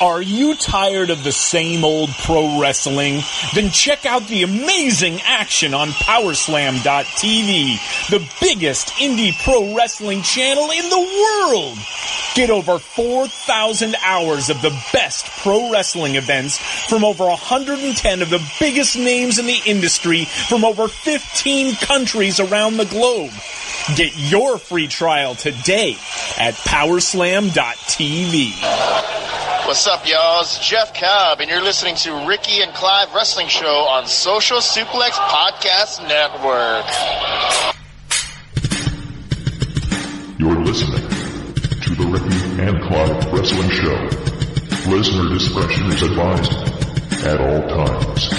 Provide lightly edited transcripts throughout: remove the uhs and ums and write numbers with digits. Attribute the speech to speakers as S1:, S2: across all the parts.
S1: Are you tired of the same old pro wrestling? Then check out the amazing action on Powerslam.tv, the biggest indie pro wrestling channel in the world. Get over 4,000 hours of the best pro wrestling events from over 110 of the biggest names in the industry from over 15 countries around the globe. Get your free trial today at Powerslam.tv.
S2: What's up, y'all? It's Jeff Cobb, and you're listening to Ricky and Clive Wrestling Show on Social Suplex Podcast Network.
S3: You're listening to the Ricky and Clive Wrestling Show. Listener discretion is advised at all times.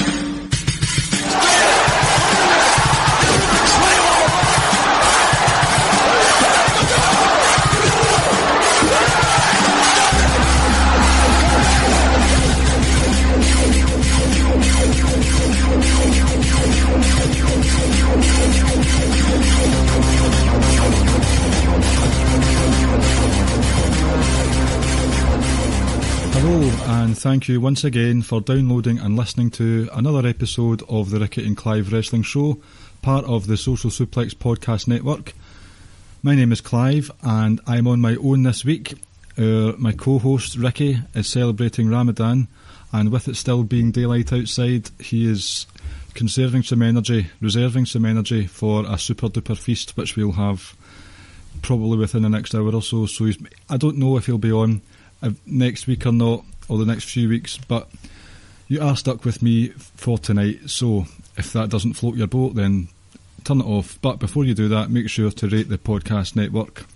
S4: Hello, and thank you once again for downloading and listening to another episode of the Ricky and Clive Wrestling Show, part of the Social Suplex Podcast Network. My name is Clive, and I'm on my own this week. My co-host Ricky is celebrating Ramadan, and with it still being daylight outside, he is reserving some energy for a super duper feast, which we'll have probably within the next hour or so. So I don't know if he'll be on next week or not, or the next few weeks, but you are stuck with me for tonight, so if that doesn't float your boat, then turn it off. But before you do that, make sure to rate the podcast network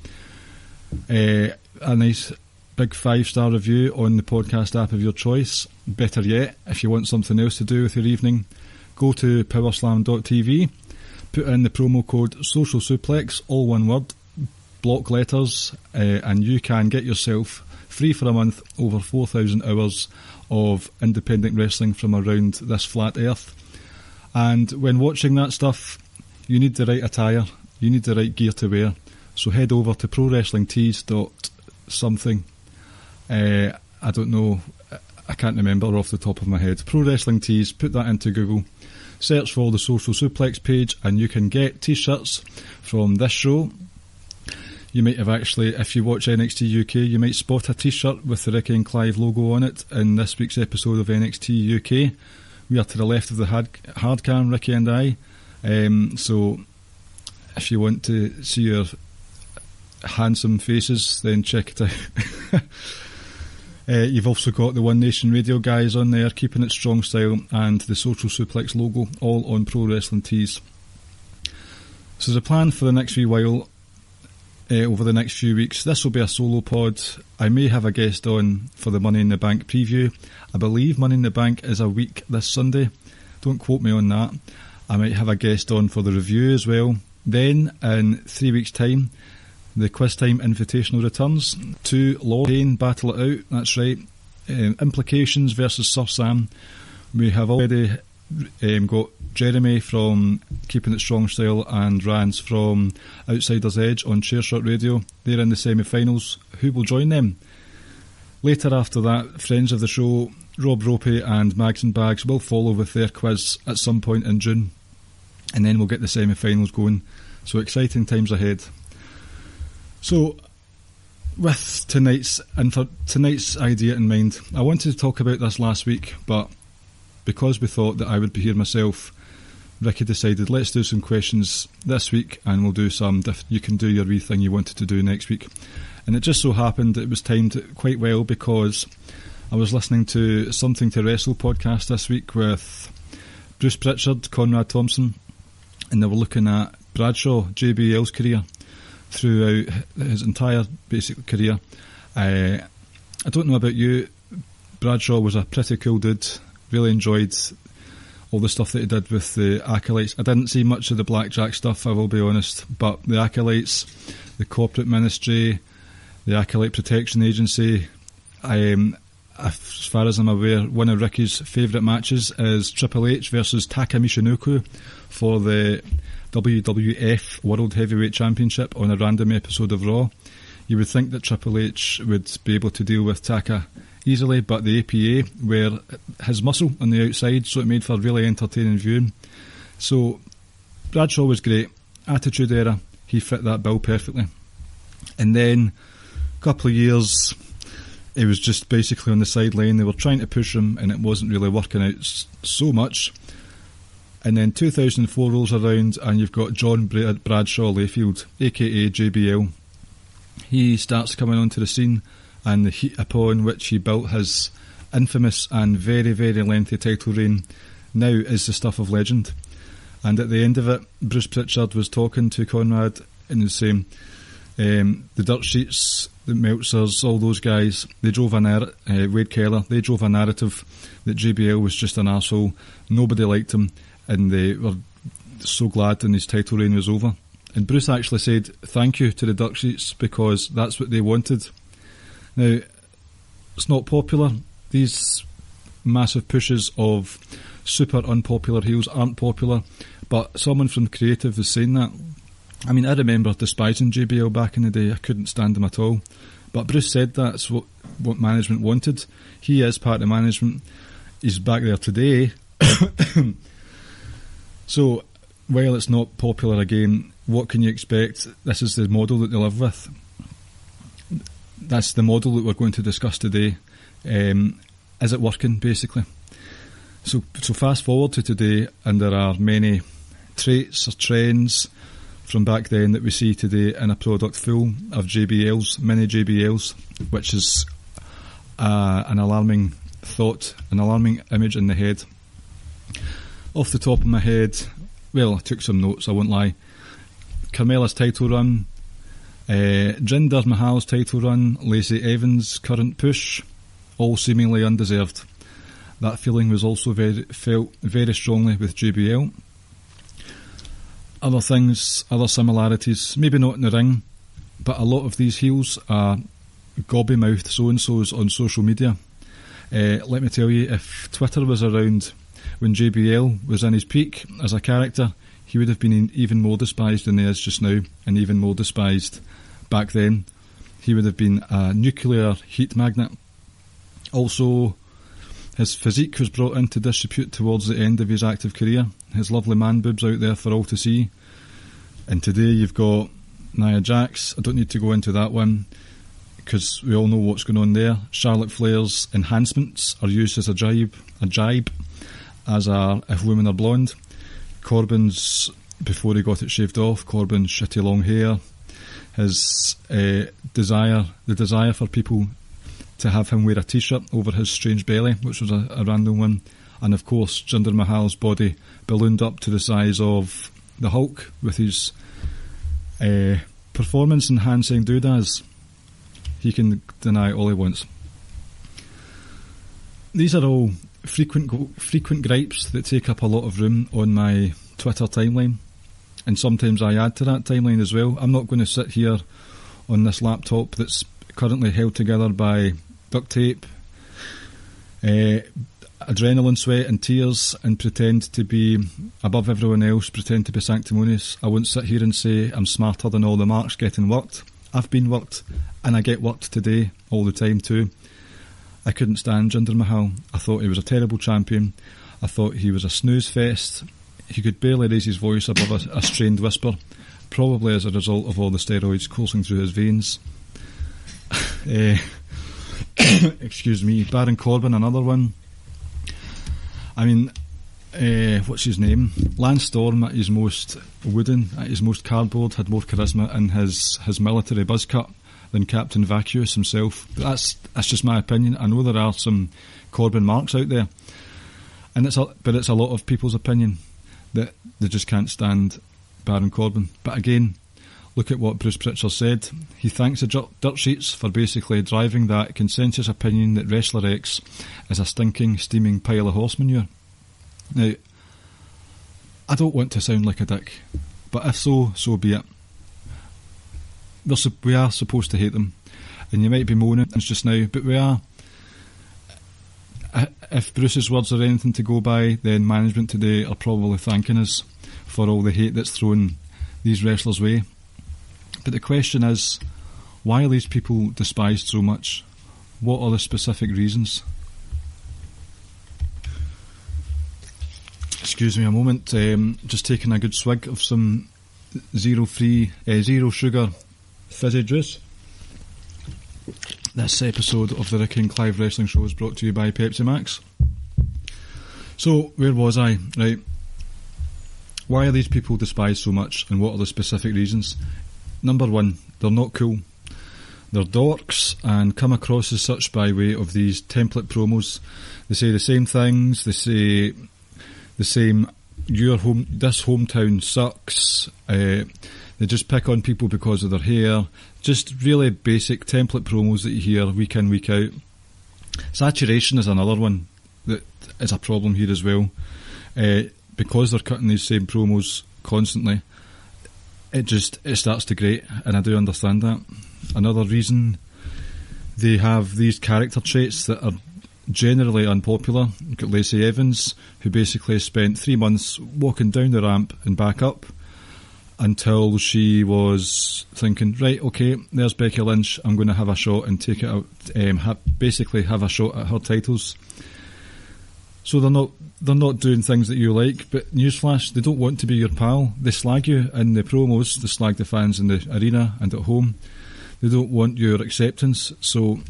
S4: a nice big 5-star review on the podcast app of your choice. Better yet, if you want something else to do with your evening, go to powerslam.tv, put in the promo code Social Suplex, all one word, block letters, and you can get yourself free for a month over 4,000 hours of independent wrestling from around this flat earth. And when watching that stuff, you need the right attire, you need the right gear to wear, so head over to prowrestlingtees.something. I don't know, I can't remember off the top of my head. Pro Wrestling Tees, put that into Google, search for the Social Suplex page, and you can get t-shirts from this show. You might have actually, if you watch NXT UK, you might spot a t-shirt with the Ricky and Clive logo on it in this week's episode of NXT UK. We are to the left of the hard cam, Ricky and I. So if you want to see your handsome faces, then check it out. You've also got the One Nation Radio guys on there, keeping it strong style, and the Social Suplex logo, all on Pro Wrestling Tees. So the plan for the next wee while, over the next few weeks, this will be a solo pod. I may have a guest on for the Money in the Bank preview. I believe Money in the Bank is a week this Sunday. Don't quote me on that. I might have a guest on for the review as well. Then, in 3 weeks' time, the Quiz Time Invitational returns. 2 Law Payne battle it out, that's right. Implications versus Sir Sam. We have already got Jeremy from Keeping It Strong Style and Rance from Outsider's Edge on Chairshot Radio. They're in the semi-finals. Who will join them? Later after that, friends of the show, Rob Ropey and Mags and Bags will follow with their quiz at some point in June, and then we'll get the semi-finals going. So exciting times ahead. So with tonight's idea in mind, I wanted to talk about this last week, but because we thought that I would be here myself, Ricky decided let's do some questions this week, and we'll do some, you can do your wee thing you wanted to do next week. And it just so happened it was timed quite well, because I was listening to Something to Wrestle podcast this week with Bruce Pritchard, Conrad Thompson, and they were looking at Bradshaw, JBL's career throughout his entire basic career. I don't know about you, Bradshaw was a pretty cool dude. Really enjoyed all the stuff that he did with the Acolytes. I didn't see much of the Blackjack stuff, I will be honest, but the Acolytes, the corporate ministry, the Acolyte Protection Agency, as far as I'm aware, one of Ricky's favourite matches is Triple H versus Taka Michinoku for the WWF World Heavyweight Championship on a random episode of Raw. You would think that Triple H would be able to deal with Taka easily, but the APA were his muscle on the outside, so it made for really entertaining viewing. So Bradshaw was great. Attitude Era, he fit that bill perfectly. And then a couple of years, he was just basically on the sideline. They were trying to push him and it wasn't really working out so much. And then 2004 rolls around and you've got John Bradshaw Layfield, aka JBL. He starts coming onto the scene, and the heat upon which he built his infamous and very, very lengthy title reign now is the stuff of legend. And at the end of it, Bruce Pritchard was talking to Conrad and was saying, the dirt sheets, the Meltzers, all those guys, they drove Wade Keller, they drove a narrative that JBL was just an arsehole, nobody liked him, and they were so glad when his title reign was over. And Bruce actually said thank you to the dirt sheets because that's what they wanted. Now, it's not popular. These massive pushes of super unpopular heels aren't popular, but someone from creative is saying that. I mean, I remember despising JBL back in the day. I couldn't stand him at all. But Bruce said that's what management wanted. He is part of management. He's back there today. So, while it's not popular again, what can you expect? This is the model that they live with. That's the model that we're going to discuss today. Is it working, basically? So fast forward to today, and there are many traits or trends from back then that we see today in a product full of JBLs, mini JBLs, which is an alarming thought, an alarming image in the head. Off the top of my head, well, I took some notes, I won't lie. Carmella's title run, Jinder Mahal's title run, Lacey Evans' current push, all seemingly undeserved. That feeling was also felt very strongly with JBL. Other things, other similarities, maybe not in the ring, but a lot of these heels are gobby-mouthed so-and-sos on social media. Let me tell you, if Twitter was around when JBL was in his peak as a character, he would have been even more despised than he is just now, and even more despised back then. He would have been a nuclear heat magnet. Also, his physique was brought into disrepute towards the end of his active career. His lovely man boobs out there for all to see. And today you've got Nia Jax. I don't need to go into that one because we all know what's going on there. Charlotte Flair's enhancements are used as a jibe, as if women are blonde. Corbin's, before he got it shaved off, Corbin's shitty long hair, his desire for people to have him wear a T-shirt over his strange belly, which was a random one, and of course Jinder Mahal's body ballooned up to the size of the Hulk with his performance enhancing doodads. He can deny all he wants. These are all frequent gripes that take up a lot of room on my Twitter timeline, and sometimes I add to that timeline as well. I'm not going to sit here on this laptop that's currently held together by duct tape, adrenaline, sweat and tears, and pretend to be above everyone else, pretend to be sanctimonious. I won't sit here and say I'm smarter than all the marks getting worked. I've been worked, and I get worked today all the time too. I couldn't stand Jinder Mahal. I thought he was a terrible champion. I thought he was a snooze fest. He could barely raise his voice above a strained whisper, probably as a result of all the steroids coursing through his veins. Excuse me. Baron Corbin, another one. I mean, what's his name? Lance Storm at his most wooden, at his most cardboard, had more charisma in his military buzz cut than Captain Vacuous himself. But that's just my opinion. I know there are some Corbin marks out there, and it's a lot of people's opinion that they just can't stand Baron Corbin. But again, look at what Bruce Pritchard said. He thanks the dirt sheets for basically driving that consensus opinion that Wrestler X is a stinking, steaming pile of horse manure. Now, I don't want to sound like a dick, but if so, so be it. We are supposed to hate them, and you might be moaning just now, but we are. If Bruce's words are anything to go by, then management today are probably thanking us for all the hate that's thrown these wrestlers' way. But the question is, why are these people despised so much? What are the specific reasons? Excuse me a moment, just taking a good swig of some zero sugar fizzy juice. This episode of the Ricky and Clive Wrestling Show is brought to you by Pepsi Max. So, where was I? Right. Why are these people despised so much, and what are the specific reasons? Number one, they're not cool. They're dorks and come across as such by way of these template promos. They say the same things, they say the same, this hometown sucks, they just pick on people because of their hair, just really basic template promos that you hear week in, week out. Saturation is another one that is a problem here as well. Because they're cutting these same promos constantly, it starts to grate, and I do understand that. Another reason, they have these character traits that are generally unpopular. You've got Lacey Evans, who basically spent 3 months walking down the ramp and back up until she was thinking, right, okay, there's Becky Lynch, I'm going to have a shot and take it out, basically have a shot at her titles. So they're not doing things that you like, but newsflash, they don't want to be your pal. They slag you in the promos, they slag the fans in the arena and at home. They don't want your acceptance, so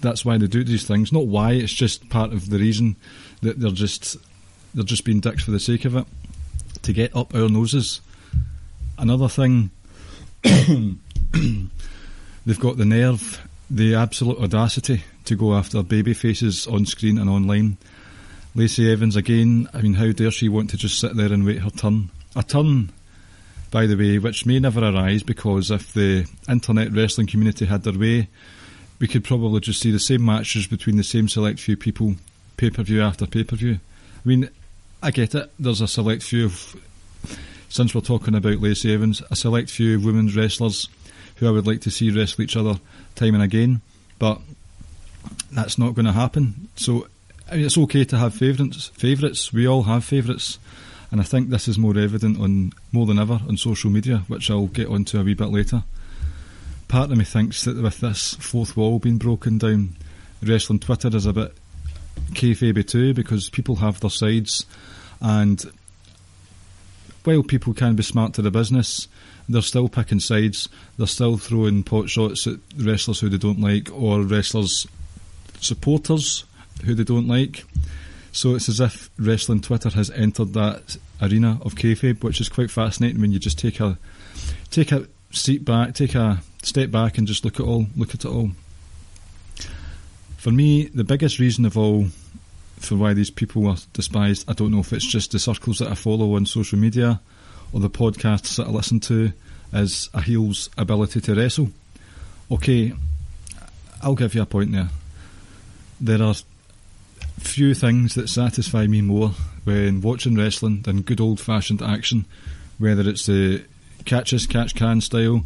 S4: that's why they do these things. Not why, it's just part of the reason that they're just being dicks for the sake of it, to get up our noses. Another thing, they've got the nerve, the absolute audacity to go after baby faces on screen and online. Lacey Evans again, I mean, how dare she want to just sit there and wait her turn? A turn, by the way, which may never arise, because if the internet wrestling community had their way, we could probably just see the same matches between the same select few people, pay-per-view after pay-per-view. I mean, I get it, there's a select few of, since we're talking about Lacey Evans, a select few women's wrestlers who I would like to see wrestle each other time and again, but that's not going to happen. So I mean, it's okay to have favourites. We all have favourites, and I think this is more evident more than ever on social media, which I'll get onto a wee bit later. Part of me thinks that with this fourth wall being broken down, wrestling Twitter is a bit kayfabe too, because people have their sides, and while people can be smart to the business, they're still picking sides. They're still throwing pot shots at wrestlers who they don't like, or wrestlers' supporters who they don't like. So it's as if wrestling Twitter has entered that arena of kayfabe, which is quite fascinating when you just take a step back and just look at it all. For me, the biggest reason of all for why these people are despised, I don't know if it's just the circles that I follow on social media or the podcasts that I listen to, is a heel's ability to wrestle. Okay, I'll give you a point there. There are few things that satisfy me more when watching wrestling than good old-fashioned action, whether it's the catch-as-catch-can style,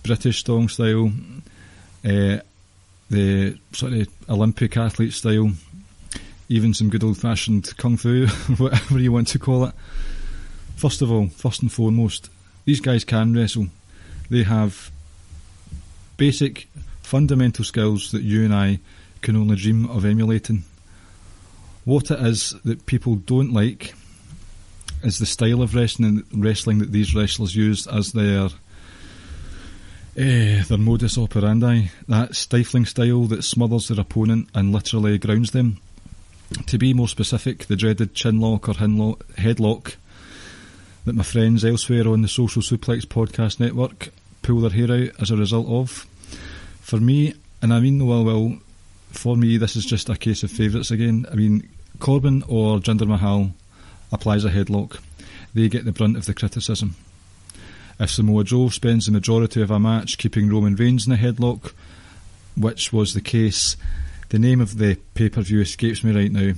S4: British strong style, the sort of Olympic athlete style, even some good old-fashioned kung fu, whatever you want to call it. First and foremost, these guys can wrestle. They have basic, fundamental skills that you and I can only dream of emulating. What it is that people don't like is the style of wrestling that these wrestlers use as their modus operandi, that stifling style that smothers their opponent and literally grounds them. To be more specific, the dreaded chinlock or headlock that my friends elsewhere on the Social Suplex podcast network pull their hair out as a result of. For me, and I mean, well, for me, this is just a case of favourites again. I mean, Corbin or Jinder Mahal applies a headlock. They get the brunt of the criticism. If Samoa Joe spends the majority of a match keeping Roman Reigns in a headlock, which was the case, the name of the pay-per-view escapes me right now,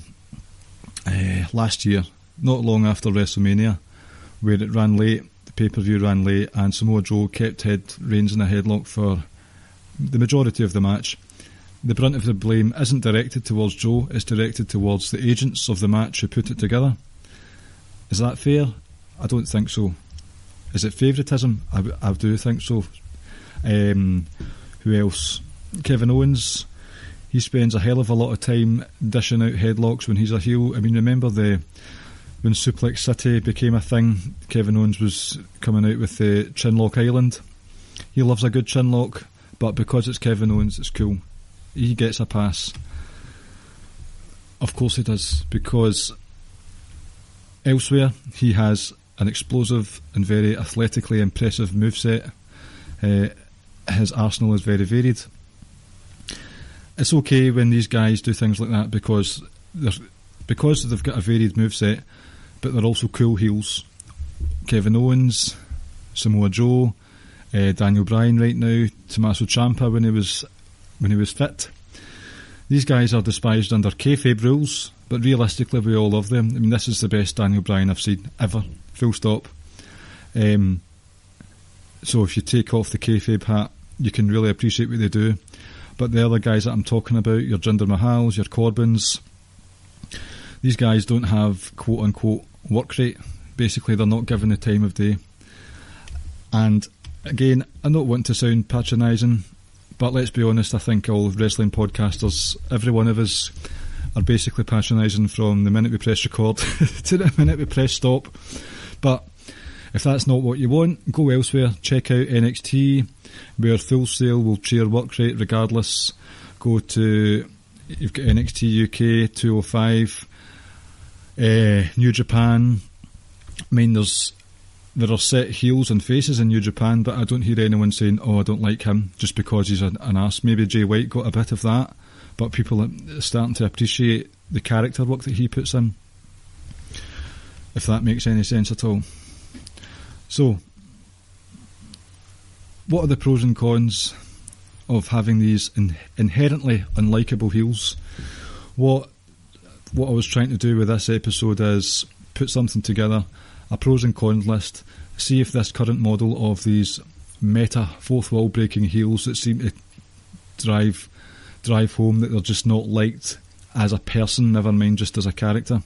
S4: last year, not long after WrestleMania, where it ran late, the pay-per-view ran late, and Samoa Joe kept Reigns in a headlock for the majority of the match. The brunt of the blame isn't directed towards Joe, it's directed towards the agents of the match who put it together. Is that fair? I don't think so. Is it favouritism? I do think so. Who else? Kevin Owens. he spends a hell of a lot of time dishing out headlocks when he's a heel. I mean, remember when Suplex City became a thing, Kevin Owens was coming out with the Chinlock Island. He loves a good chinlock, but because it's Kevin Owens, it's cool. He gets a pass. Of course he does, because elsewhere he has an explosive and very athletically impressive moveset. His arsenal is very varied. It's okay when these guys do things like that because they've got a varied moveset, but they're also cool heels. Kevin Owens, Samoa Joe, Daniel Bryan right now, Tommaso Ciampa when he was fit. These guys are despised under kayfabe rules, but realistically we all love them. I mean, this is the best Daniel Bryan I've seen ever, full stop. So if you take off the kayfabe hat, you can really appreciate what they do. But the other guys that I'm talking about, your Jinder Mahals, your Corbins, these guys don't have quote-unquote work rate. Basically, they're not given the time of day. And again, I don't want to sound patronising, but let's be honest, I think all wrestling podcasters, every one of us, are basically patronising from the minute we press record to the minute we press stop. But if that's not what you want, go elsewhere. Check out NXT, where Full Sail will cheer work rate regardless. Go to, you've got NXT UK, 205, New Japan. I mean, there are set heels and faces in New Japan, but I don't hear anyone saying, oh, I don't like him just because he's an ass. Maybe Jay White got a bit of that, but people are starting to appreciate the character work that he puts in, if that makes any sense at all. So, what are the pros and cons of having these inherently unlikable heels? What I was trying to do with this episode is put something together, a pros and cons list, see if this current model of these meta fourth wall breaking heels that seem to drive home that they're just not liked as a person, never mind just as a character.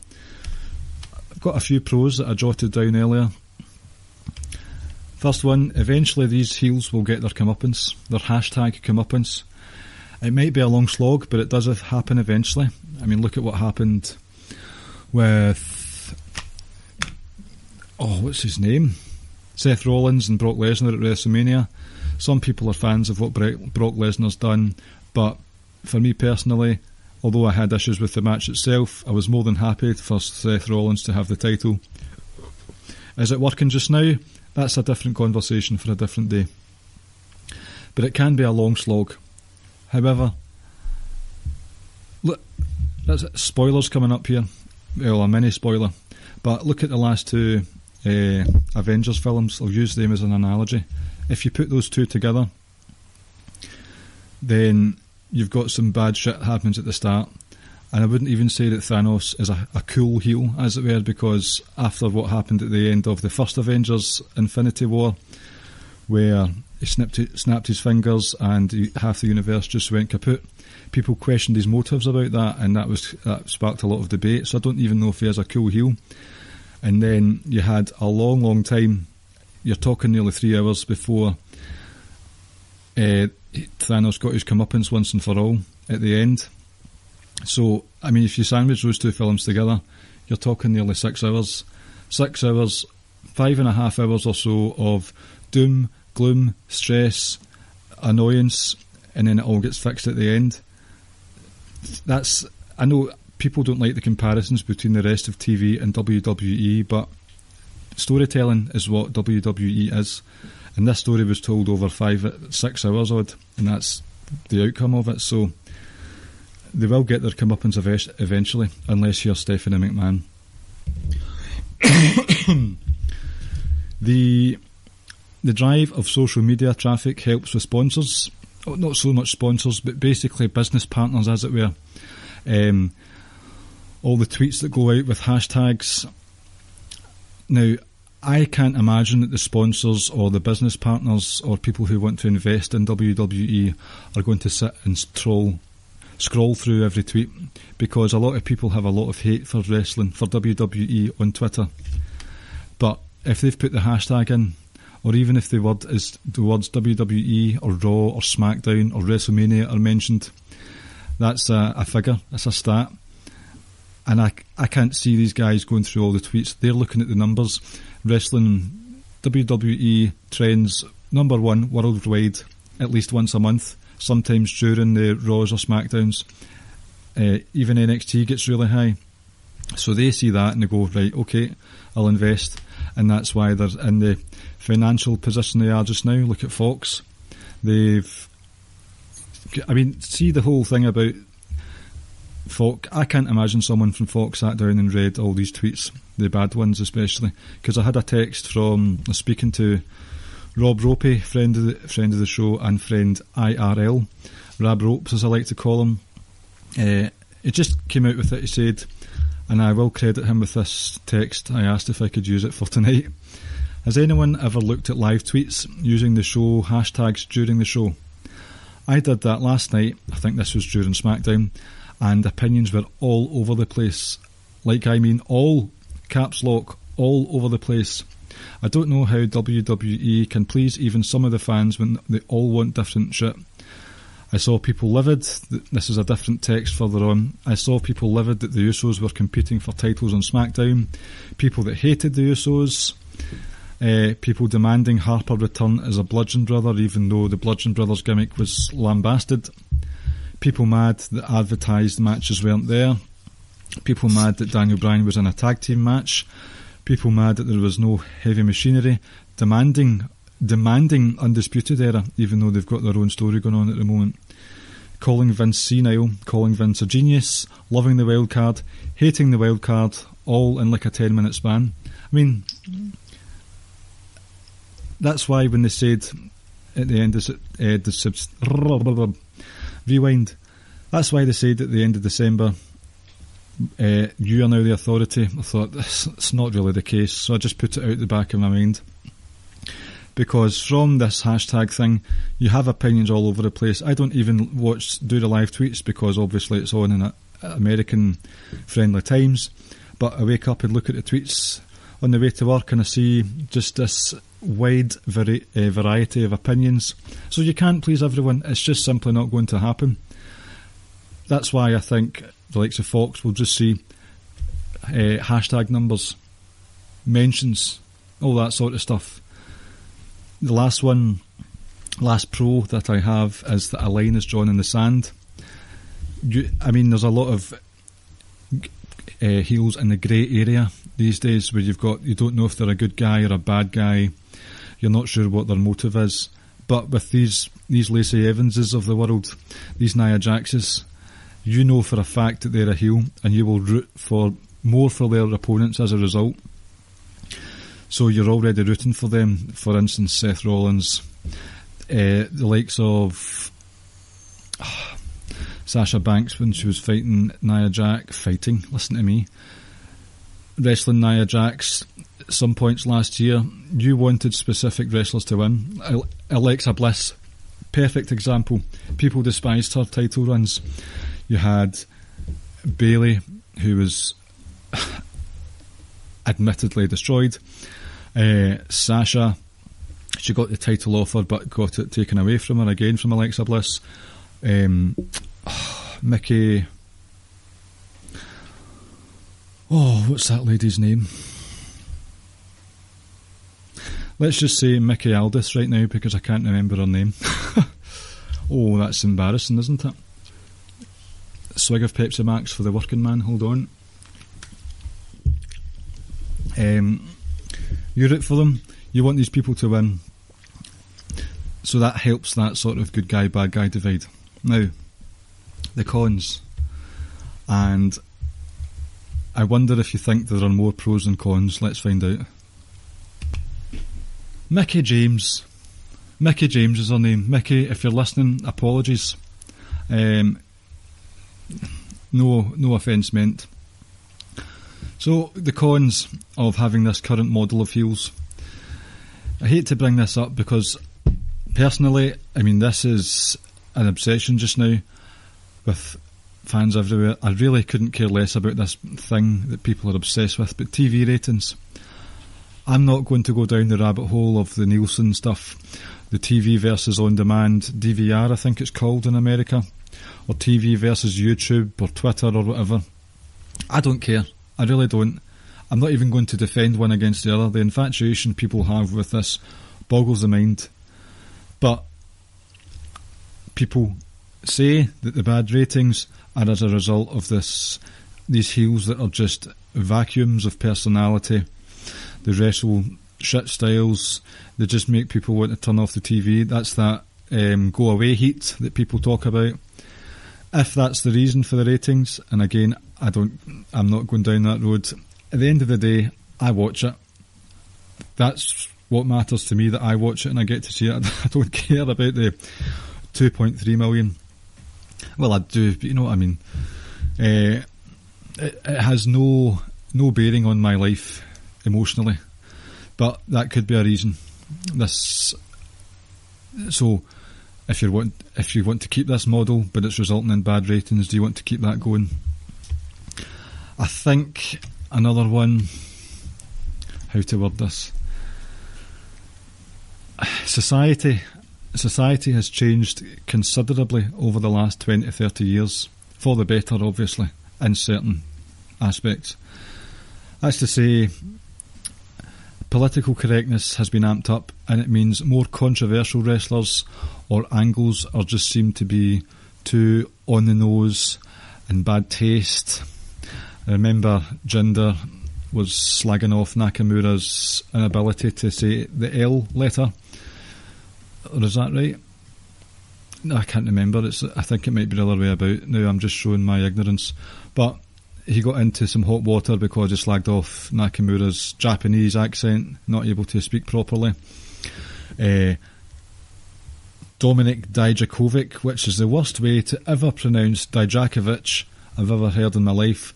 S4: I've got a few pros that I jotted down earlier. First one, eventually these heels will get their comeuppance, their hashtag comeuppance. It might be a long slog, but it does happen eventually. I mean, look at what happened with, what's his name? Seth Rollins and Brock Lesnar at WrestleMania. Some people are fans of what Brock Lesnar's done, but for me personally, although I had issues with the match itself, I was more than happy for Seth Rollins to have the title. Is it working just now? That's a different conversation for a different day. But it can be a long slog. However, look, there's spoilers coming up here. Well, a mini spoiler. But look at the last two Avengers films. I'll use them as an analogy. If you put those two together, then you've got some bad shit happens at the start. And I wouldn't even say that Thanos is a cool heel, as it were, because after what happened at the end of the first Avengers Infinity War, where he snapped his fingers and half the universe just went kaput, people questioned his motives about that, and that sparked a lot of debate. So I don't even know if he is a cool heel. And then you had a long time, you're talking nearly 3 hours before Thanos got his comeuppance once and for all at the end. So, I mean, if you sandwich those two films together, you're talking nearly 6 hours. 6 hours, 5.5 hours or so of doom, gloom, stress, annoyance, and then it all gets fixed at the end. I know people don't like the comparisons between the rest of TV and WWE, but storytelling is what WWE is. And this story was told over 6 hours odd, and that's the outcome of it. So they will get their comeuppance eventually, unless you're Stephanie McMahon. The drive of social media traffic helps with sponsors. Not so much sponsors, but basically business partners, as it were. All the tweets that go out with hashtags. Now, I can't imagine that the sponsors or the business partners or people who want to invest in WWE are going to sit and scroll through every tweet, because a lot of people have a lot of hate for wrestling, for WWE on Twitter. But if they've put the hashtag in, or even if the words WWE or Raw or SmackDown or WrestleMania are mentioned, That's a figure. That's a stat. And I can't see these guys going through all the tweets. They're looking at the numbers. Wrestling, WWE trends number 1 worldwide at least once a month, sometimes during the Raws or SmackDowns. Even NXT gets really high. So they see that and they go, right, okay, I'll invest. And that's why they're in the financial position they are just now. Look at Fox. See the whole thing about Fox. I can't imagine someone from Fox sat down and read all these tweets, the bad ones especially, because I had a text from speaking to Rob Ropey, friend of the show and friend IRL, Rab Ropes as I like to call him. It just came out with it. He said, and I will credit him with this text, I asked if I could use it for tonight. Has anyone ever looked at live tweets using the show hashtags during the show? I did that last night. I think this was during SmackDown, and opinions were all over the place. All caps lock, all over the place. I don't know how WWE can please even some of the fans when they all want different shit. I saw people livid. This is a different text further on. I saw people livid that the Usos were competing for titles on SmackDown. People that hated the Usos. People demanding Harper return as a Bludgeon Brother, even though the Bludgeon Brothers gimmick was lambasted. People mad that advertised matches weren't there. People mad that Daniel Bryan was in a tag team match. People mad that there was no heavy machinery. Demanding Undisputed Era, even though they've got their own story going on at the moment. Calling Vince senile, calling Vince a genius, loving the wild card, hating the wild card, all in like a 10-minute span. I mean, that's why when they said at the end of rewind, that's why they said at the end of December, you are now the authority. I thought, it's not really the case, so I just put it out the back of my mind. Because from this hashtag thing, you have opinions all over the place. I don't even do the live tweets because obviously it's on in American friendly times. But I wake up and look at the tweets on the way to work and I see just this wide variety of opinions. So you can't please everyone. It's just simply not going to happen. That's why I think the likes of Fox will just see hashtag numbers, mentions, all that sort of stuff. The last pro that I have is that a line is drawn in the sand. There's a lot of heels in the grey area these days where you don't know if they're a good guy or a bad guy. You're not sure what their motive is. But with these Lacey Evanses of the world, these Nia Jaxes, you know for a fact that they're a heel and you will root more for their opponents as a result. So you're already rooting for them. For instance, Seth Rollins, the likes of Sasha Banks when she was fighting Nia Jax, listen to me, wrestling Nia Jax at some points last year. You wanted specific wrestlers to win. Alexa Bliss, perfect example. People despised her title runs. You had Bayley, who was admittedly destroyed. Sasha, she got the title offer but got it taken away from her again from Alexa Bliss. Mickey, what's that lady's name? Let's just say Mickey Aldis right now because I can't remember her name. Oh, that's embarrassing, isn't it? Swig of Pepsi Max for the working man. Hold on. You root for them, you want these people to win, so that helps that sort of good guy, bad guy divide. Now, the cons, and I wonder if you think there are more pros than cons. Let's find out. Mickie James is her name. Mickie, if you're listening, apologies. No offence meant. So, the cons of having this current model of heels. I hate to bring this up because, personally, this is an obsession just now with fans everywhere. I really couldn't care less about this thing that people are obsessed with, but TV ratings. I'm not going to go down the rabbit hole of the Nielsen stuff, the TV versus on-demand, DVR I think it's called in America. or TV versus YouTube or Twitter or whatever. I don't care. I really don't. I'm not even going to defend one against the other. The infatuation people have with this boggles the mind. But people say that the bad ratings are as a result of these heels that are just vacuums of personality. They wrestle shit styles. They just make people want to turn off the TV. That's that go away heat that people talk about. If that's the reason for the ratings, and again, I'm not going down that road. At the end of the day, I watch it. That's what matters to me, that I watch it and I get to see it. I don't care about the 2.3 million. Well, I do, but you know what I mean. It has no bearing on my life emotionally, but that could be a reason. So, if you want to keep this model, but it's resulting in bad ratings, do you want to keep that going? I think another one. How to word this? Society has changed considerably over the last 20 to 30 years, for the better, obviously, in certain aspects. That's to say, political correctness has been amped up, and it means more controversial wrestlers or angles are just seem to be too on the nose and bad taste. I remember Jinder was slagging off Nakamura's inability to say the L letter. Or is that right? No, I can't remember. I think it might be the other way about. Now I'm just showing my ignorance. But he got into some hot water because he slagged off Nakamura's Japanese accent, not able to speak properly. Dominik Dijakovic, which is the worst way to ever pronounce Dijakovic I've ever heard in my life.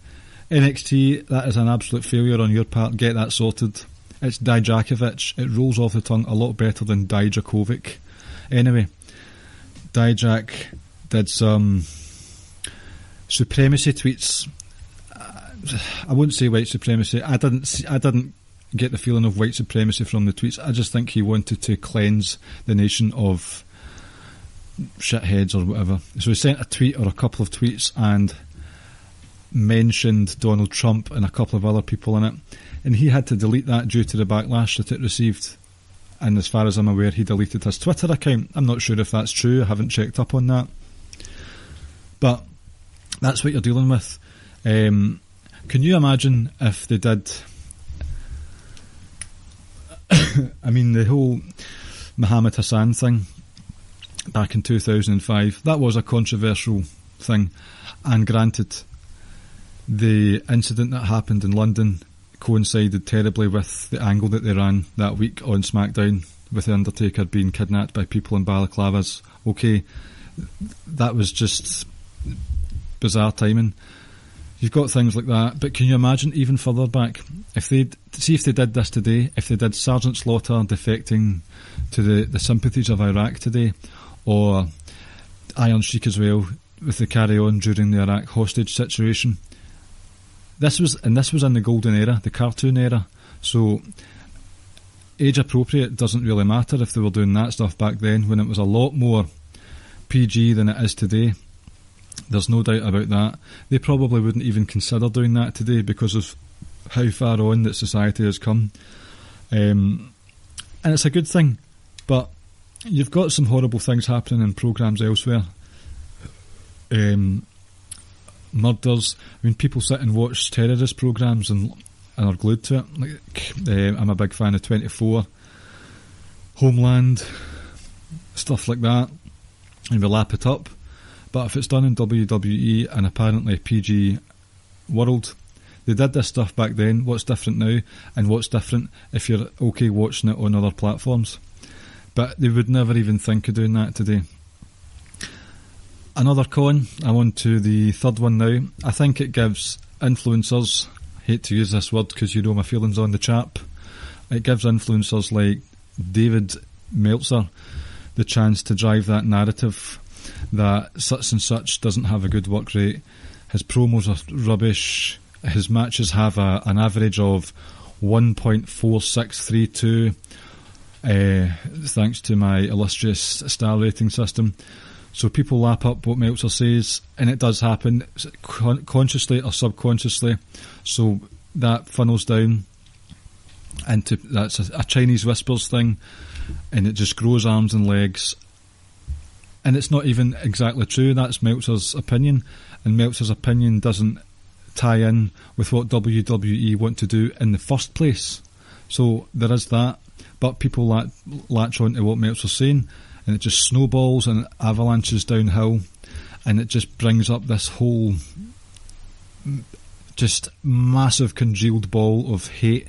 S4: NXT, that is an absolute failure on your part. Get that sorted. It's Dijakovic. It rolls off the tongue a lot better than Dijakovic. Anyway, Dijak did some supremacy tweets. I wouldn't say white supremacy. I didn't get the feeling of white supremacy from the tweets. I just think he wanted to cleanse the nation of shitheads or whatever. So he sent a tweet or a couple of tweets and mentioned Donald Trump and a couple of other people in it, and he had to delete that due to the backlash that it received. And as far as I'm aware, he deleted his Twitter account. I'm not sure if that's true. I haven't checked up on that, but that's what you're dealing with. Can you imagine if they did I mean, the whole Muhammad Hassan thing back in 2005, that was a controversial thing, and granted, the incident that happened in London coincided terribly with the angle that they ran that week on SmackDown with The Undertaker being kidnapped by people in balaclavas. Okay, that was just bizarre timing. You've got things like that, but can you imagine even further back, if they did this today, if they did Sergeant Slaughter defecting to the sympathies of Iraq today, or Iron Sheik as well with the carry-on during the Iraq hostage situation. This was in the golden era, the cartoon era, so age appropriate doesn't really matter if they were doing that stuff back then, when it was a lot more PG than it is today. There's no doubt about that. They probably wouldn't even consider doing that today because of how far on that society has come. And it's a good thing, but you've got some horrible things happening in programmes elsewhere. Murders. I mean, people sit and watch terrorist programmes and are glued to it. Like, I'm a big fan of 24, Homeland, stuff like that, and we lap it up. But if it's done in WWE and apparently PG world, they did this stuff back then. What's different now? And what's different if you're okay watching it on other platforms? But they would never even think of doing that today. Another con, I'm on to the third one now. I think it gives influencers, hate to use this word because you know my feelings on the chap, it gives influencers like David Meltzer the chance to drive that narrative that such and such doesn't have a good work rate, his promos are rubbish, his matches have an average of 1.4632, thanks to my illustrious star rating system. So people lap up what Meltzer says, and it does happen consciously or subconsciously. So that funnels down into, that's a Chinese whispers thing, and it just grows arms and legs. And it's not even exactly true. That's Meltzer's opinion, and Meltzer's opinion doesn't tie in with what WWE want to do in the first place. So there is that, but people latch on to what Meltzer's saying, and it just snowballs and avalanches downhill, and it just brings up this whole just massive congealed ball of hate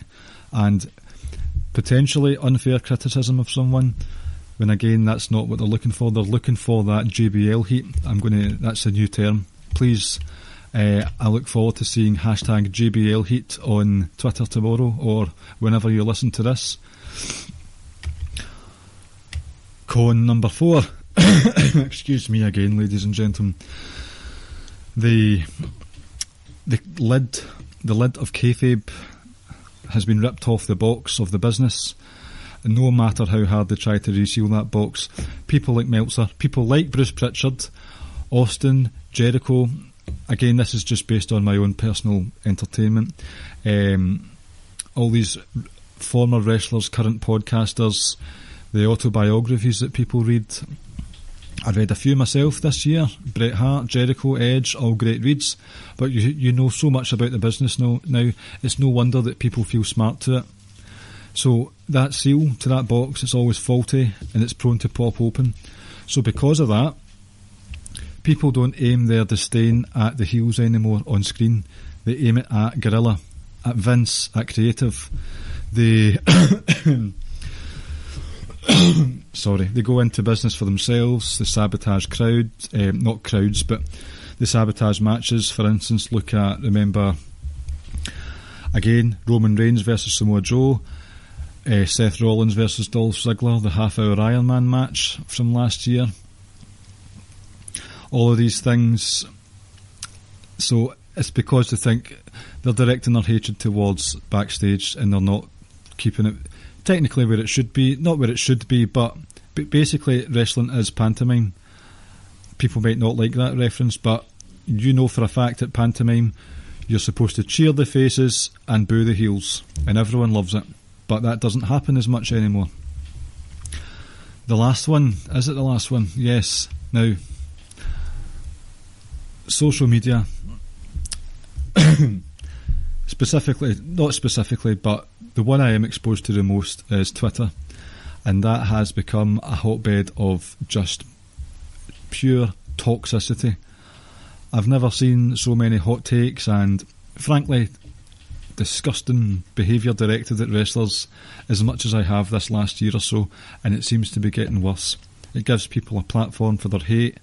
S4: and potentially unfair criticism of someone, when again that's not what they're looking for. They're looking for that JBL heat. That's a new term. Please, I look forward to seeing hashtag JBL heat on Twitter tomorrow or whenever you listen to this. Con number 4. Excuse me again, ladies and gentlemen. The lid of kayfabe has been ripped off the box of the business, and no matter how hard they try to reseal that box, people like Meltzer, people like Bruce Pritchard, Austin, Jericho, again this is just based on my own personal entertainment, all these former wrestlers, current podcasters, the autobiographies that people read. I read a few myself this year. Bret Hart, Jericho, Edge, all great reads. But you know so much about the business now, it's no wonder that people feel smart to it. So that seal to that box is always faulty and it's prone to pop open. So because of that, people don't aim their disdain at the heels anymore on screen. They aim it at Gorilla, at Vince, at creative. They they go into business for themselves. They sabotage not crowds, but they sabotage matches. For instance, remember again, Roman Reigns versus Samoa Joe, Seth Rollins versus Dolph Ziggler, the half-hour Iron Man match from last year. All of these things. So it's because they think they're directing their hatred towards backstage, and they're not keeping it technically where it should be. Not where it should be, but basically wrestling is pantomime. People might not like that reference, but you know for a fact at pantomime you're supposed to cheer the faces and boo the heels, and everyone loves it. But that doesn't happen as much anymore. The last one, is it the last one? Yes. Now, social media, not specifically, but the one I am exposed to the most is Twitter, and that has become a hotbed of just pure toxicity. I've never seen so many hot takes and, frankly, disgusting behaviour directed at wrestlers as much as I have this last year or so, and it seems to be getting worse. It gives people a platform for their hate.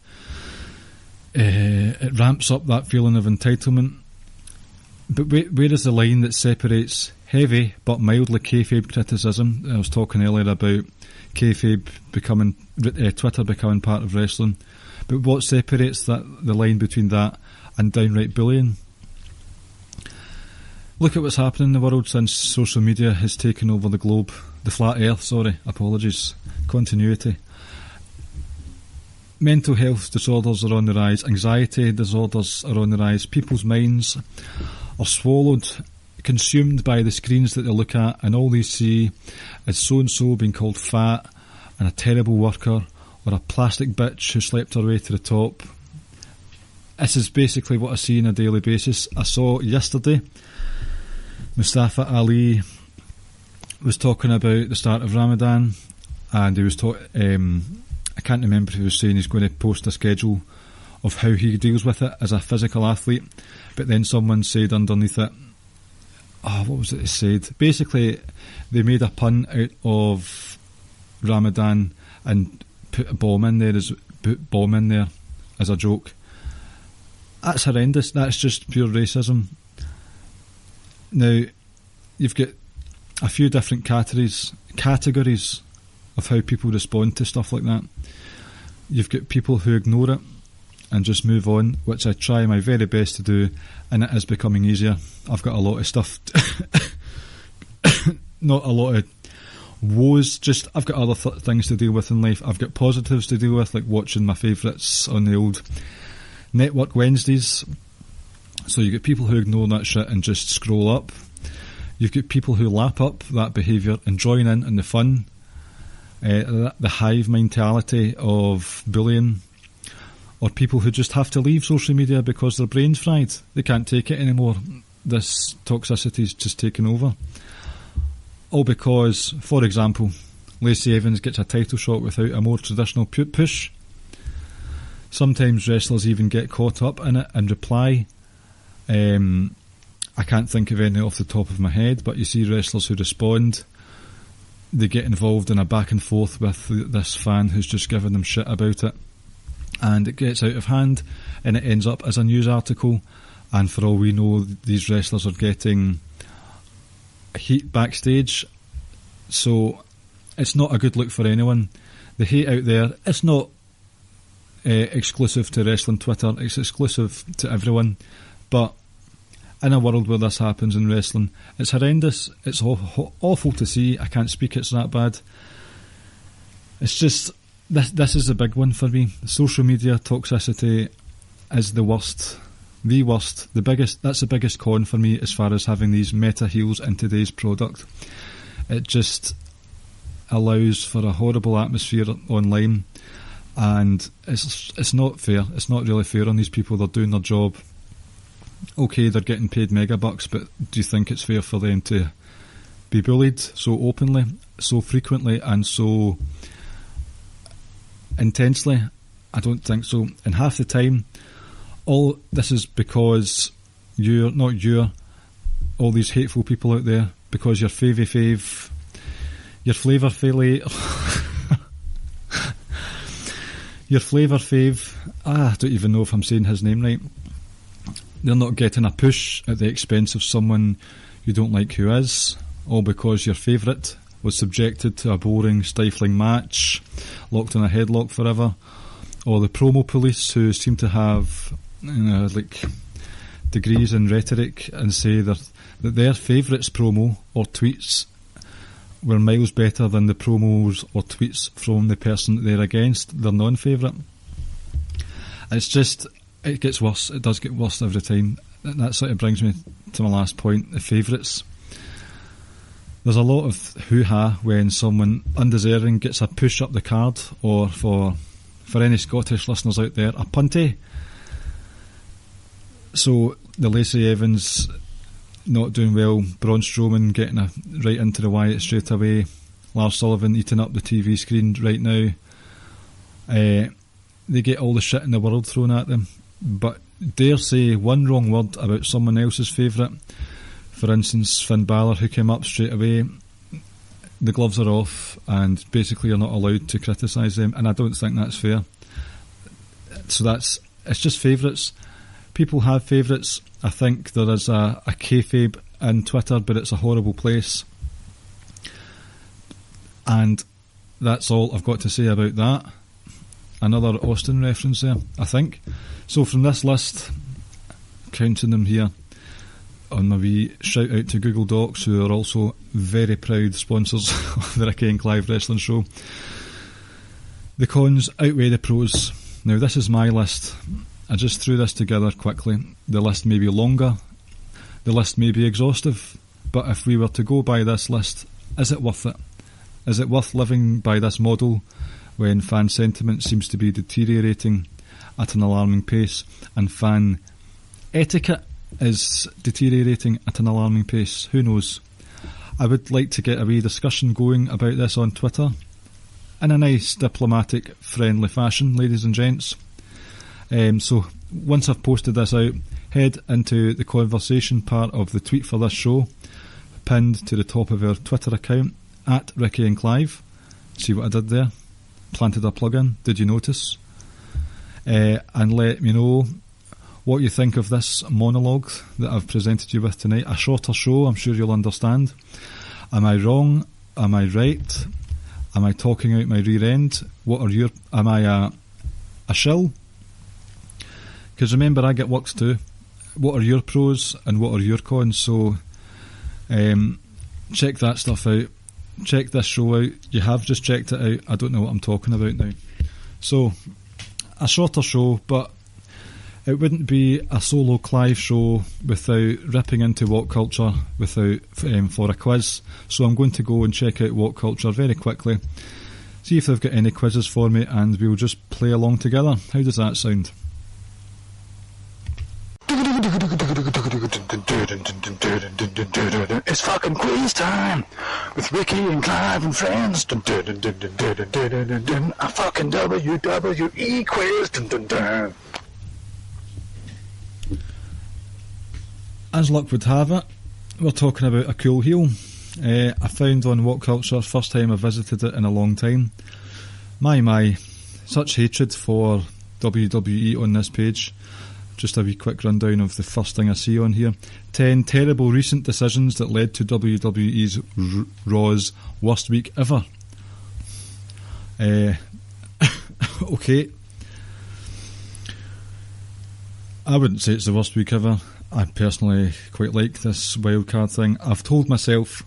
S4: It ramps up that feeling of entitlement. But where is the line that separates heavy but mildly kayfabe criticism? I was talking earlier about kayfabe becoming Twitter becoming part of wrestling, but what separates the line between that and downright bullying? Look at what's happening in the world since social media has taken over the globe. The flat earth, continuity. Mental health disorders are on the rise. Anxiety disorders are on the rise. People's minds are swallowed, consumed by the screens that they look at, and all they see is so-and-so being called fat and a terrible worker, or a plastic bitch who slept her way to the top. This is basically what I see on a daily basis. I saw yesterday Mustafa Ali was talking about the start of Ramadan, and he was I can't remember if he was saying he's going to post a schedule of how he deals with it as a physical athlete, but then someone said underneath it, what was it they said? Basically, they made a pun out of Ramadan and put a bomb in there as a joke. That's horrendous. That's just pure racism. Now, you've got a few different categories of how people respond to stuff like that. You've got people who ignore it and just move on, which I try my very best to do, and it is becoming easier. I've got a lot of stuff not a lot of woes, just I've got other things to deal with in life. I've got positives to deal with, like watching my favourites on the old Network Wednesdays. So you get people who ignore that shit and just scroll up. You've got people who lap up that behaviour and join in the fun, the hive mentality of bullying, or people who just have to leave social media because their brain's fried. They can't take it anymore. This toxicity's just taken over. All because, for example, Lacey Evans gets a title shot without a more traditional push. Sometimes wrestlers even get caught up in it and reply. I can't think of any off the top of my head, but you see wrestlers who respond. They get involved in a back and forth with this fan who's just given them shit about it. And it gets out of hand and it ends up as a news article. And for all we know, these wrestlers are getting heat backstage. So it's not a good look for anyone. The hate out there, it's not exclusive to wrestling Twitter, it's exclusive to everyone. But in a world where this happens in wrestling, it's horrendous, it's awful to see. I can't speak, it's that bad. It's just, this is the big one for me. Social media toxicity is the worst, the biggest. That's the biggest con for me as far as having these meta heels in today's product. It just allows for a horrible atmosphere online, and it's not fair. It's not really fair on these people. They're doing their job. Okay, they're getting paid mega bucks, but do you think it's fair for them to be bullied so openly, so frequently, and so intensely? I don't think so. And half the time, all this is because all these hateful people out there, because your Flavour Fave, I don't even know if I'm saying his name right. They're not getting a push at the expense of someone you don't like who is, all because your favourite was subjected to a boring, stifling match, locked in a headlock forever, or the promo police who seem to have like degrees in rhetoric and say that their favourites promo or tweets were miles better than the promos or tweets from the person that they're against, their non-favourite. It's just, it gets worse. It does get worse every time. That sort of brings me to my last point, the favourites. There's a lot of hoo-ha when someone undeserving gets a push up the card, or for any Scottish listeners out there, a punty. So the Lacey Evans not doing well, Braun Strowman getting right into the Wyatt straight away, Lars Sullivan eating up the TV screen right now. They get all the shit in the world thrown at them, but dare say one wrong word about someone else's favourite. For instance, Finn Balor, who came up straight away, the gloves are off and basically you're not allowed to criticise them, and I don't think that's fair. So it's just favourites. People have favourites. I think there is a kayfabe in Twitter, but it's a horrible place. And that's all I've got to say about that. Another Austin reference there, I think. So from this list, counting them here, on my wee shout out to Google Docs, who are also very proud sponsors of the Ricky and Clive Wrestling Show. The cons outweigh the pros. Now this is my list. I just threw this together quickly. The list may be longer, the list may be exhaustive, but if we were to go by this list, is it worth it? Is it worth living by this model when fan sentiment seems to be deteriorating at an alarming pace, and fan etiquette is deteriorating at an alarming pace? Who knows? I would like to get a wee discussion going about this on Twitter in a nice, diplomatic, friendly fashion, ladies and gents. So once I've posted this out, head into the conversation part of the tweet for this show, pinned to the top of our Twitter account, at Ricky and Clive. See what I did there? Planted a plug-in, did you notice? And let me know what you think of this monologue that I've presented you with tonight. A shorter show, I'm sure you'll understand. Am I wrong? Am I right? Am I talking out my rear end? Am I a shill? Because remember, I get works too. What are your pros and what are your cons? So check that stuff out. check this show out. You have just checked it out. I don't know what I'm talking about now. So, a shorter show, but it wouldn't be a solo Clive show without ripping into What Culture for a quiz. So I'm going to go and check out What Culture very quickly, see if they've got any quizzes for me, and we'll just play along together. How does that sound?
S5: It's fucking quiz time with Ricky and Clive and friends. A fucking WWE quiz.
S4: As luck would have it, we're talking about a cool heel. I found on What Culture, first time I visited it in a long time. My, such hatred for WWE on this page. Just a wee quick rundown of the first thing I see on here. 10 terrible recent decisions that led to WWE's Raw's worst week ever. Okay. I wouldn't say it's the worst week ever. I personally quite like this wildcard thing. I have told myself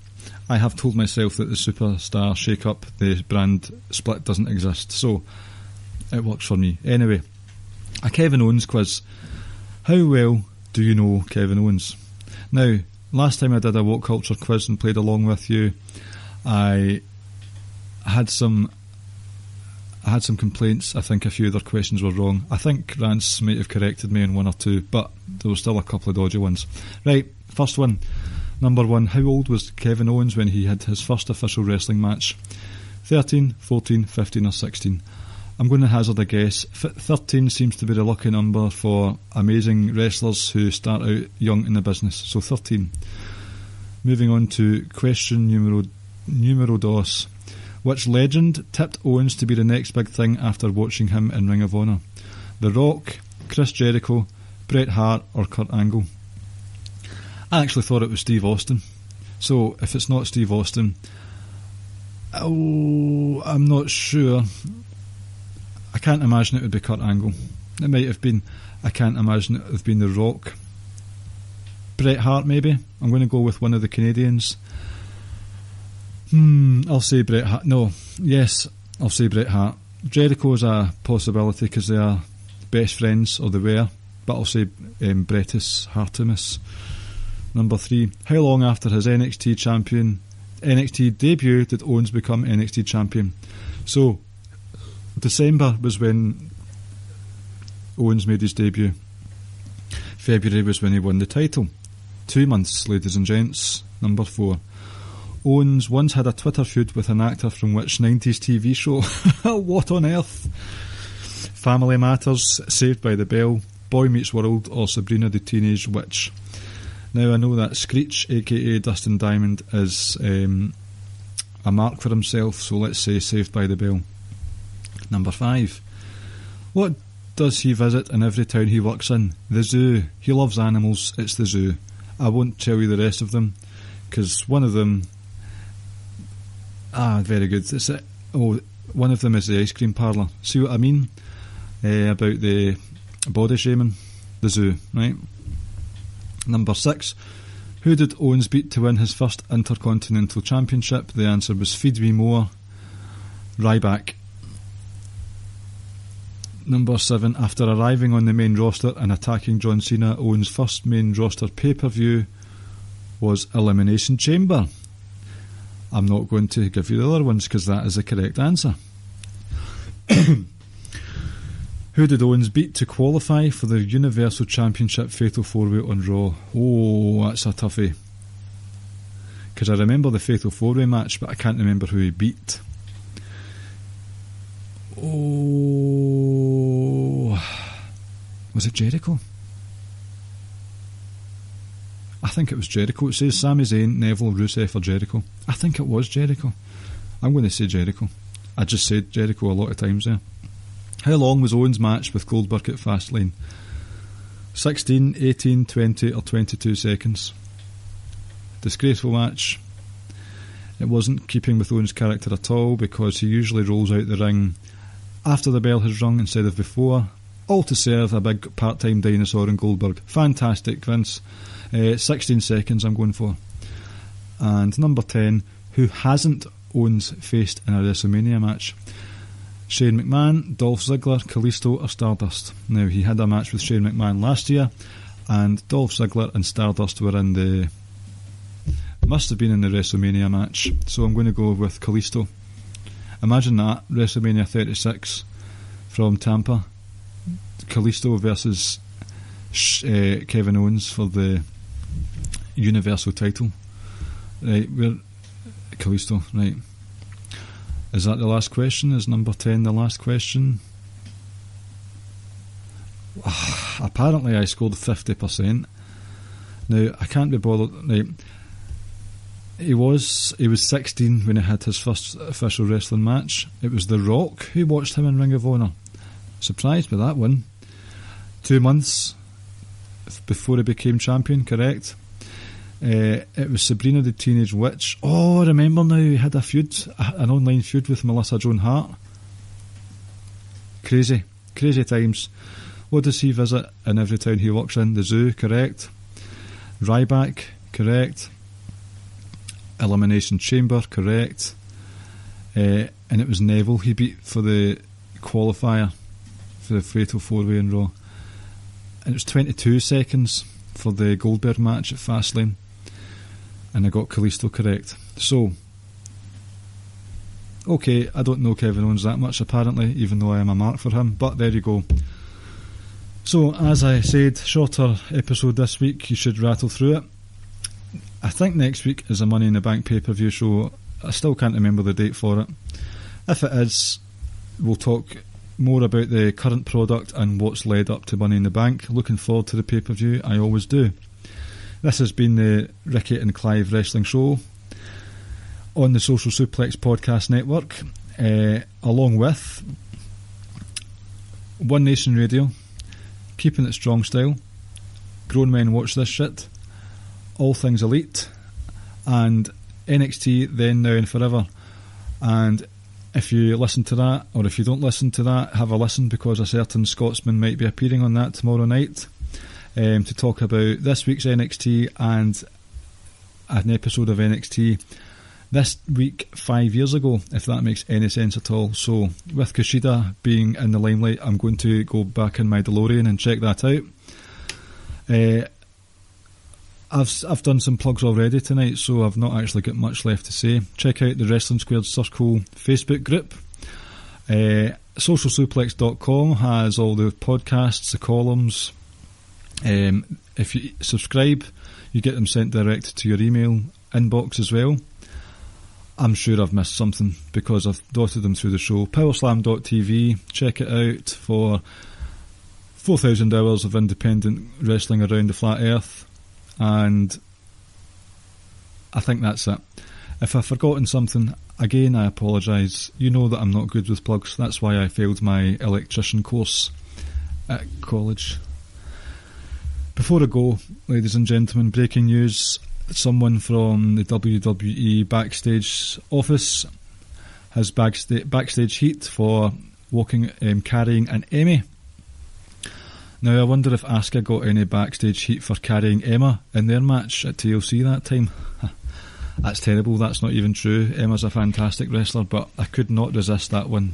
S4: that the Superstar shake-up, the brand split, doesn't exist, so it works for me. Anyway, a Kevin Owens quiz. How well do you know Kevin Owens? Now, last time I did a What Culture quiz and played along with you, I had some complaints. I think a few other questions were wrong. I think Rance might have corrected me on one or two, but there were still a couple of dodgy ones. Right, first one. Number 1, how old was Kevin Owens when he had his first official wrestling match? 13, 14, 15 or 16? I'm going to hazard a guess. 13 seems to be the lucky number for amazing wrestlers who start out young in the business. So 13. Moving on to question numero dos. Which legend tipped Owens to be the next big thing after watching him in Ring of Honor? The Rock, Chris Jericho, Bret Hart or Kurt Angle? I actually thought it was Steve Austin. So if it's not Steve Austin, I'm not sure. I can't imagine it would be Kurt Angle. It might have been. I can't imagine it would have been The Rock. Bret Hart, maybe. I'm going to go with one of the Canadians. I'll say Bret Hart. No, yes, I'll say Bret Hart. Jericho is a possibility because they are best friends, or they were, but I'll say Brettis Hartimus. Number 3. How long after his NXT debut did Owens become NXT champion? So, December was when Owens made his debut. February was when he won the title. 2 months, ladies and gents. Number 4. Owens once had a Twitter feud with an actor from which 90s TV show? What on earth? Family Matters, Saved by the Bell, Boy Meets World or Sabrina the Teenage Witch? Now I know that Screech, aka Dustin Diamond, is a mark for himself, so let's say Saved by the Bell. Number 5. What does he visit in every town he works in? The zoo. He loves animals, it's the zoo. I won't tell you the rest of them, because one of them... very good. One of them is the ice cream parlour. See what I mean? About the body shaming? The zoo, right? Number 6. Who did Owens beat to win his first Intercontinental Championship? The answer was Feed Me More, Ryback. Number 7. After arriving on the main roster and attacking John Cena, Owens' first main roster pay-per-view was Elimination Chamber. I'm not going to give you the other ones because that is the correct answer. Who did Owens beat to qualify for the Universal Championship Fatal 4-Way on Raw? Oh, that's a toughie. Because I remember the Fatal 4-Way match, but I can't remember who he beat. Oh, was it Jericho? I think it was Jericho. It says Sami Zayn, Neville, Rusev or Jericho. I think it was Jericho. I'm going to say Jericho. I just said Jericho a lot of times there. How long was Owens' match with Goldberg at Fastlane? 16, 18, 20 or 22 seconds. Disgraceful match. It wasn't keeping with Owens' character at all because he usually rolls out the ring after the bell has rung instead of before. All to serve a big part-time dinosaur in Goldberg. Fantastic, Vince. 16 seconds I'm going for. And number 10. who hasn't Owens faced in a WrestleMania match? Shane McMahon, Dolph Ziggler, Kalisto or Stardust? Now, he had a match with Shane McMahon last year, and Dolph Ziggler and Stardust were in the... must have been in the WrestleMania match, so I'm going to go with Kalisto. Imagine that, WrestleMania 36 from Tampa, Kalisto versus Kevin Owens for the Universal title. Right, we're Kalisto, right. Is that the last question? Is number 10 the last question? Apparently I scored 50%. Now, I can't be bothered. Right. He was 16 when he had his first official wrestling match. It was The Rock who watched him in Ring of Honor. Surprised by that one. 2 months before he became champion, correct? It was Sabrina the Teenage Witch. Oh, I remember now, he had a feud, an online feud with Melissa Joan Hart. Crazy times. What does he visit in every town he walks in? The zoo, correct? Ryback, correct? Elimination Chamber, correct? And it was Neville he beat for the qualifier for the Fatal 4-Way in Raw. And it was 22 seconds for the Goldberg match at Fastlane. And I got Kalisto correct. So, okay, I don't know Kevin Owens that much apparently, even though I am a mark for him, but there you go. So, as I said, shorter episode this week, you should rattle through it. I think next week is a Money in the Bank pay-per-view show. I still can't remember the date for it. If it is, we'll talk more about the current product and what's led up to Money in the Bank. Looking forward to the pay-per-view, I always do. This has been the Ricky and Clive Wrestling Show on the Social Suplex Podcast Network, along with One Nation Radio, Keeping It Strong Style, Grown Men Watch This Shit, All Things Elite, and NXT Then, Now and Forever. And if you listen to that, or if you don't listen to that, have a listen, because a certain Scotsman might be appearing on that tomorrow night to talk about this week's NXT and an episode of NXT this week 5 years ago, if that makes any sense at all. So with Kushida being in the limelight, I'm going to go back in my DeLorean and check that out. I've done some plugs already tonight, so I've not actually got much left to say. Check out the Wrestling Squared Circle Facebook group. Socialsuplex.com has all the podcasts, the columns. If you subscribe, you get them sent direct to your email inbox as well. I'm sure I've missed something because I've dotted them through the show. Powerslam.tv, check it out for 4,000 hours of independent wrestling around the flat earth. And I think that's it. If I've forgotten something, again, I apologise. You know that I'm not good with plugs. That's why I failed my electrician course at college. Before I go, ladies and gentlemen, breaking news. Someone from the WWE backstage office has backstage heat for carrying an Emmy. Now, I wonder if Asuka got any backstage heat for carrying Emma in their match at TLC that time. That's terrible, that's not even true. Emma's a fantastic wrestler, but I could not resist that one.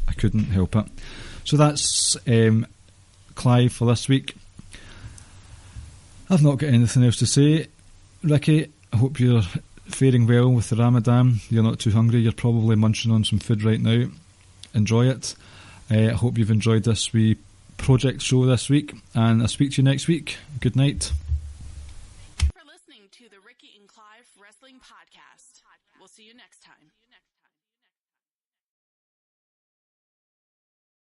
S4: I couldn't help it. So that's Clive for this week. I've not got anything else to say. Ricky, I hope you're faring well with the Ramadan. You're not too hungry, you're probably munching on some food right now. Enjoy it. I hope you've enjoyed this wee project show this week, and I'll speak to you next week. Good night.
S6: Thanks for listening to the Ricky and Clive Wrestling Podcast. We'll see you next time.